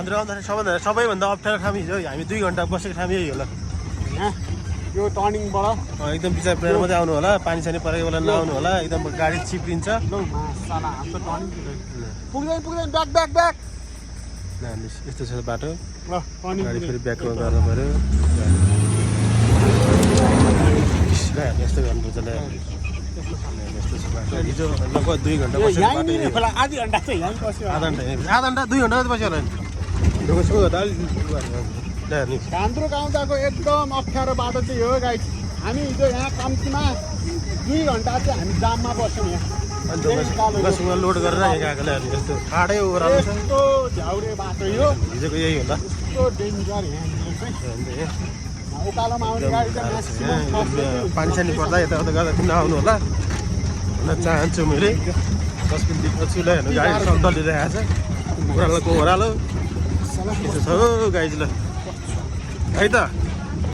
हाम्रो आउँदाखेरि सबैभन्दा अप्ठ्यारो ठाउँ हिजो हामी 2 घन्टा बसेको ठाउँ यही होला यहाँ यो टर्निङबाट एकदम बिचार प्लेयर मात्रै आउनु होला पानी सानी परेको बेला नआउनु होला एकदम गाडी चिप्लिन्छ लौ मासाला हाम्रो टर्निङ पुग्दैन ब्याक ब्याक ब्याक यस्तो छ बाटो ल टर्निङ गाडी फेरि ब्याक गर्नु पर्यो यस्तो गर्नुपर्छ यस्तो छ बाटो हिजो लगभग 2 घन्टा बसेको बाटो आधी घन्टा चाहिँ यहीँ बस्यो आधा घन्टा 2 घन्टा बस्यो होला नि हाम्रो गाउँदाको एकदम अप्ठ्यारो बाटो चाहिँ हो गाइस हामी हिजो यहाँ कम्तीमा 2 घन्टा चाहिँ हामी जाममा बस्यौँ ढुङ्गासँग लोड गरेर यहाँ गएकोले अनि यस्तो ठाडै ओह्रालो छ यस्तो झ्याउरे बाटो यो हिजोको यही होला यस्तो डेन्जर यहाँनिर चाहिँ उकालोमा आउने गाडी चाहिँ म्याक्सिमम पानी सानी पर्दा यताउता गर्दा किन आउनु होला भन्न चाहन्छु मैले 10 मिनट पछि ल हेर्नु गाडी सब डलिरहेको छ ओह्रालोको ओह्रालो यस्तो छ गाइज ल है त